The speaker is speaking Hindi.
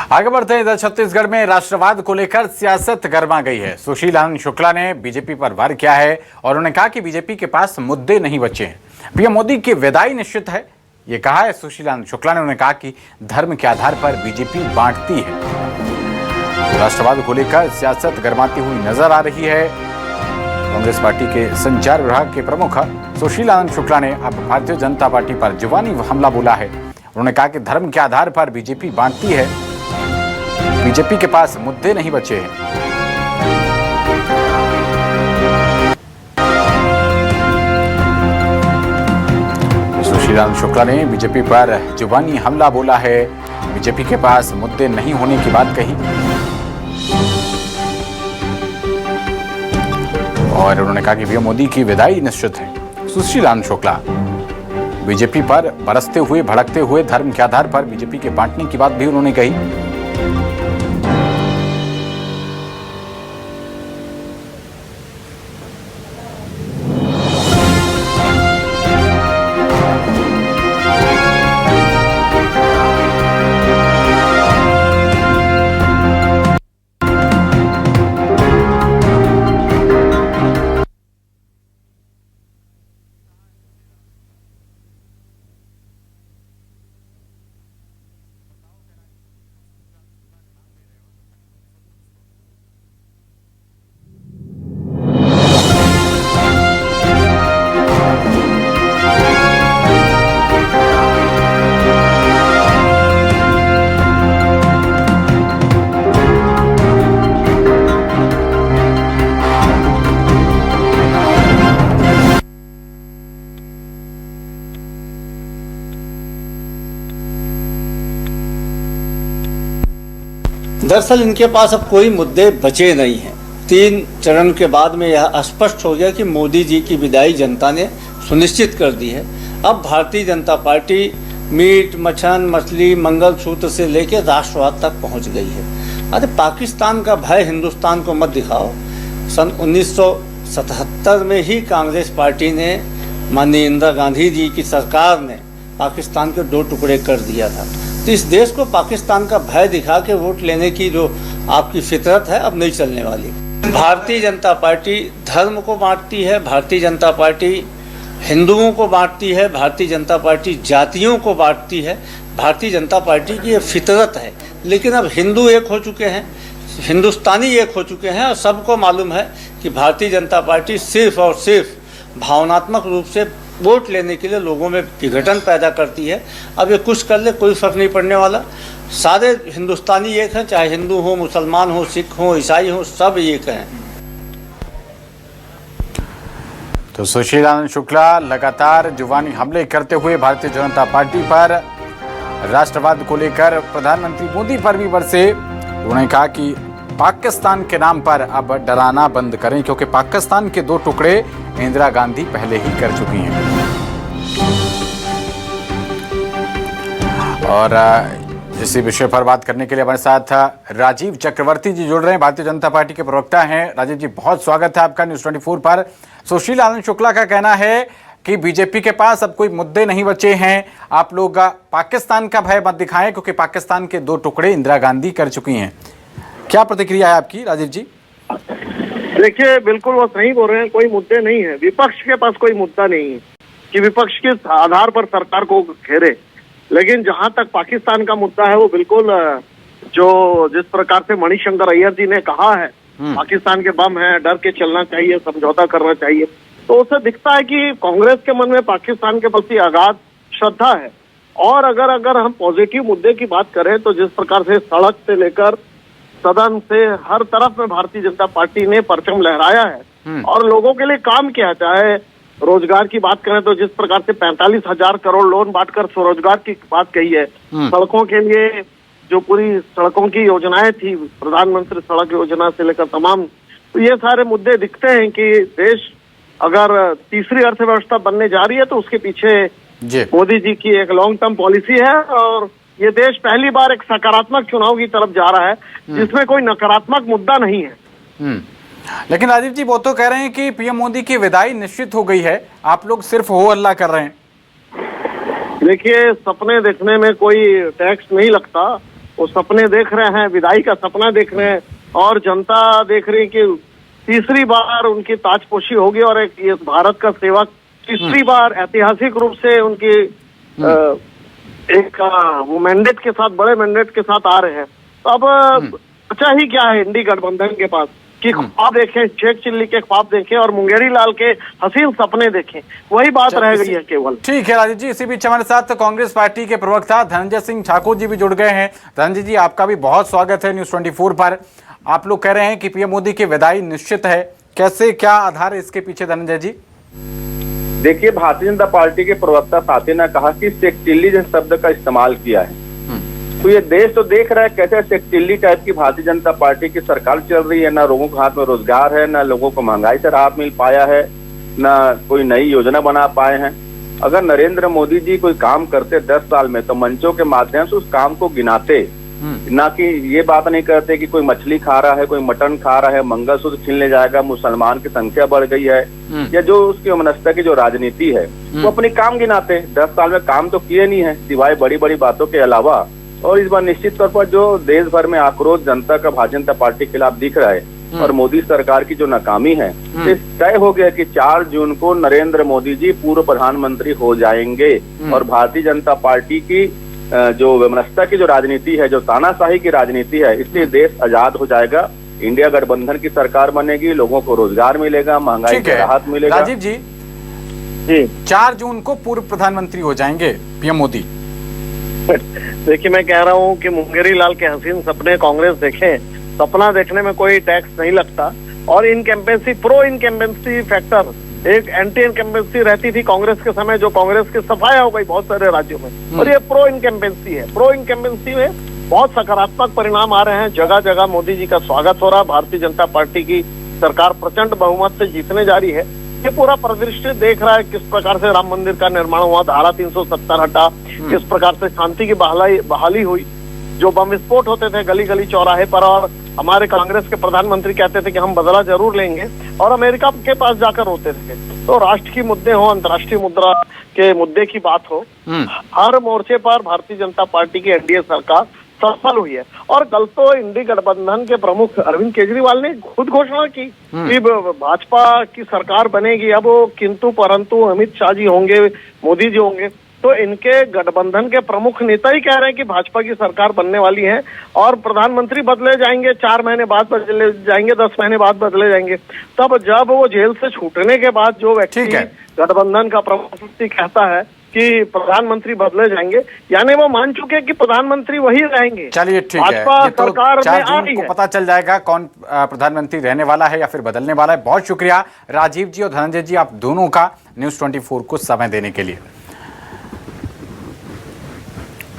आगे बढ़ते हैं। इधर छत्तीसगढ़ में राष्ट्रवाद को लेकर सियासत गर्मा गई है। सुशील आनंद शुक्ला ने बीजेपी पर वार किया है और उन्होंने कहा कि बीजेपी के पास मुद्दे नहीं बचे हैं। पीएम मोदी की विदाई निश्चित है, ये कहा है सुशील आनंद शुक्ला ने। उन्होंने कहा कि धर्म के आधार पर बीजेपी बांटती है। राष्ट्रवाद को लेकर सियासत गरमाती हुई नजर आ रही है। कांग्रेस पार्टी के संचार विभाग के प्रमुख सुशील आनंद शुक्ला ने अब भारतीय जनता पार्टी पर जुबानी हमला बोला है। उन्होंने कहा कि धर्म के आधार पर बीजेपी बांटती है, बीजेपी के पास मुद्दे नहीं बचे हैं। सुशील आनंद शुक्ला ने बीजेपी पर जुबानी हमला बोला है, बीजेपी के पास मुद्दे नहीं होने की बात कही और उन्होंने कहा कि पीएम मोदी की विदाई निश्चित है। सुशील आनंद शुक्ला बीजेपी पर बरसते हुए भड़कते हुए धर्म के आधार पर बीजेपी के बांटने की बात भी उन्होंने कही। दरअसल इनके पास अब कोई मुद्दे बचे नहीं हैं। 3 चरण के बाद में यह स्पष्ट हो गया कि मोदी जी की विदाई जनता ने सुनिश्चित कर दी है। अब भारतीय जनता पार्टी मीट मछन मछली मंगलसूत्र से लेकर राष्ट्रवाद तक पहुंच गई है। अरे पाकिस्तान का भय हिंदुस्तान को मत दिखाओ। सन 1977 में ही कांग्रेस पार्टी ने, माननीय इंदिरा गांधी जी की सरकार ने पाकिस्तान के 2 टुकड़े कर दिया था। तो इस देश को पाकिस्तान का भय दिखा के वोट लेने की जो आपकी फितरत है अब नहीं चलने वाली। भारतीय जनता पार्टी धर्म को बांटती है, भारतीय जनता पार्टी हिंदुओं को बांटती है, भारतीय जनता पार्टी जातियों को बांटती है। भारतीय जनता पार्टी की ये फितरत है। लेकिन अब हिंदू एक हो चुके हैं, हिंदुस्तानी एक हो चुके हैं और सबको मालूम है कि भारतीय जनता पार्टी सिर्फ और सिर्फ भावनात्मक रूप से वोट लेने के लिए लोगों में विघटन पैदा करती है। अब ये कुछ कर ले कोई फर्क नहीं पड़ने वाला। सारे हिंदुस्तानी एक हैं, चाहे हिंदू हो, मुसलमान हो, सिख हो, ईसाई हो, सब एक हैं। तो सुशील आनंद शुक्ला लगातार जुबानी हमले करते हुए भारतीय जनता पार्टी पर, राष्ट्रवाद को लेकर प्रधानमंत्री मोदी पर भी बरसे। उन्होंने कहा कि पाकिस्तान के नाम पर अब डराना बंद करें, क्योंकि पाकिस्तान के 2 टुकड़े इंदिरा गांधी पहले ही कर चुकी हैं। और इसी विषय पर बात करने के लिए हमारे साथ राजीव चक्रवर्ती जी जुड़ रहे हैं, भारतीय जनता पार्टी के प्रवक्ता हैं। राजीव जी, बहुत स्वागत है आपका न्यूज़ 24 पर। सुशील आनंद शुक्ला का कहना है कि बीजेपी के पास अब कोई मुद्दे नहीं बचे हैं। आप लोग पाकिस्तान का भय मत दिखाएं, क्योंकि पाकिस्तान के 2 टुकड़े इंदिरा गांधी कर चुकी हैं। क्या प्रतिक्रिया है आपकी राजीव जी? देखिए, बिल्कुल वो सही बोल रहे हैं, कोई मुद्दे नहीं है। विपक्ष के पास कोई मुद्दा नहीं है कि विपक्ष के आधार पर सरकार को घेरे। लेकिन जहां तक पाकिस्तान का मुद्दा है, वो बिल्कुल जो जिस प्रकार से मणिशंकर अय्यर जी ने कहा है, पाकिस्तान के बम है, डर के चलना चाहिए, समझौता करना चाहिए, तो उससे दिखता है कि कांग्रेस के मन में पाकिस्तान के प्रति अगाध श्रद्धा है। और अगर हम पॉजिटिव मुद्दे की बात करें तो जिस प्रकार से सड़क से लेकर सदन से हर तरफ में भारतीय जनता पार्टी ने परचम लहराया है और लोगों के लिए काम किया। चाहे रोजगार की बात करें तो जिस प्रकार से 45,000 करोड़ लोन बांटकर स्वरोजगार की बात कही है, सड़कों के लिए जो पूरी सड़कों की योजनाएं थी, प्रधानमंत्री सड़क योजना से लेकर तमाम, तो ये सारे मुद्दे दिखते हैं कि देश अगर तीसरी अर्थव्यवस्था बनने जा रही है तो उसके पीछे मोदी जी की एक लॉन्ग टर्म पॉलिसी है। और ये देश पहली बार एक सकारात्मक चुनाव की तरफ जा रहा है जिसमें कोई नकारात्मक मुद्दा नहीं है। लेकिन राजीव जी, वो तो कह रहे हैं कि पीएम मोदी की विदाई निश्चित हो गई है, आप लोग सिर्फ हो अल्लाह कर रहे हैं। देखिए, सपने देखने में कोई टैक्स नहीं लगता। वो सपने देख रहे हैं, विदाई का सपना देख रहे हैं, और जनता देख रही है कि तीसरी बार उनकी ताजपोशी होगी और एक ये भारत का सेवक तीसरी बार ऐतिहासिक रूप से उनकी एक वो मैंडेट के साथ, बड़े मैंडेट के साथ आ रहे हैं। तो अब अच्छा ही क्या है इंडी गठबंधन के पास कि ख्वाब देखें, शेख चिल्ली के ख्वाब देखें और मुंगेरी लाल के हसीन सपने देखें, वही बात रह गई है केवल। ठीक है राजीव जी, इसी बीच हमारे साथ कांग्रेस पार्टी के प्रवक्ता धनंजय सिंह ठाकुर जी भी जुड़ गए हैं। धनंजय जी, आपका भी बहुत स्वागत है न्यूज़ 24 पर। आप लोग कह रहे हैं कि पीएम मोदी की विदाई निश्चित है, कैसे, क्या आधार है इसके पीछे धनंजय जी? देखिए, भारतीय जनता पार्टी के प्रवक्ता साथी ने कहा कि शेख चिल्ली जिस शब्द का इस्तेमाल किया है, तो ये देश तो देख रहा है कैसे शेख चिल्ली टाइप की भारतीय जनता पार्टी की सरकार चल रही है। ना लोगों के हाथ में रोजगार है, ना लोगों को महंगाई से राहत मिल पाया है, ना कोई नई योजना बना पाए हैं। अगर नरेंद्र मोदी जी कोई काम करते 10 साल में, तो मंचों के माध्यम से उस काम को गिनाते, ना कि ये बात नहीं करते कि कोई मछली खा रहा है, कोई मटन खा रहा है, मंगलसूत्र छीनने जाएगा, मुसलमान की संख्या बढ़ गई है, या जो उसकी अमनस्ता की जो राजनीति है वो अपनी काम गिनाते। 10 साल में काम तो किए नहीं है सिवाय बड़ी बड़ी बातों के अलावा। और इस बार निश्चित तौर पर जो देश भर में आक्रोश जनता का भारतीय जनता पार्टी के खिलाफ दिख रहा है और मोदी सरकार की जो नाकामी है, इस तय हो गया कि 4 जून को नरेंद्र मोदी जी पूर्व प्रधानमंत्री हो जाएंगे और भारतीय जनता पार्टी की जो व्यवस्था की जो राजनीति है, जो तानाशाही की राजनीति है, इससे देश आजाद हो जाएगा। इंडिया गठबंधन की सरकार बनेगी, लोगों को रोजगार मिलेगा, महंगाई से राहत मिलेगा। राजीव जी, 4 जून को पूर्व प्रधानमंत्री हो जाएंगे पीएम मोदी। देखिए, मैं कह रहा हूँ कि मुंगेरी लाल के हसीन सपने कांग्रेस देखे, सपना देखने में कोई टैक्स नहीं लगता। और इनकम्बेंसी, प्रो इनकम्बेंसी फैक्टर, एक एंटी इनकम्बेंसी रहती थी कांग्रेस के समय, जो कांग्रेस की सफाया हो गई बहुत सारे राज्यों में, और ये प्रो इनकम्बेंसी है। प्रो इनकम्बेंसी में बहुत सकारात्मक परिणाम आ रहे हैं, जगह जगह मोदी जी का स्वागत हो रहा है, भारतीय जनता पार्टी की सरकार प्रचंड बहुमत से जीतने जा रही है। ये पूरा परिदृश्य देख रहा है किस प्रकार से राम मंदिर का निर्माण हुआ, धारा 370 हटा, किस प्रकार से शांति की बहाली हुई। जो बम विस्फोट होते थे गली गली चौराहे पर, और हमारे कांग्रेस के प्रधानमंत्री कहते थे कि हम बदला जरूर लेंगे, और अमेरिका के पास जाकर होते थे। तो राष्ट्र की मुद्दे हो, अंतर्राष्ट्रीय मुद्रा के मुद्दे की बात हो, हर मोर्चे पर भारतीय जनता पार्टी की एनडीए सरकार सफल हुई है। और कल तो इंडी गठबंधन के प्रमुख अरविंद केजरीवाल ने खुद घोषणा की कि भाजपा की सरकार बनेगी। अब वो किंतु परंतु अमित शाह जी होंगे, मोदी जी होंगे, तो इनके गठबंधन के प्रमुख नेता ही कह रहे हैं कि भाजपा की सरकार बनने वाली है और प्रधानमंत्री बदले जाएंगे, 4 महीने बाद बदले जाएंगे, 10 महीने बाद बदले जाएंगे। तब जब वो जेल से छूटने के बाद जो व्यक्ति गठबंधन का प्रमुख व्यक्ति कहता है कि प्रधानमंत्री बदले जाएंगे, यानी वो मान चुके कि प्रधानमंत्री वही रहेंगे। चलिए ठीक है, ये तो 4 जून को पता चल जाएगा कौन प्रधानमंत्री रहने वाला है या फिर बदलने वाला है। बहुत शुक्रिया राजीव जी और धनंजय जी, आप दोनों का न्यूज़ 24 को समय देने के लिए।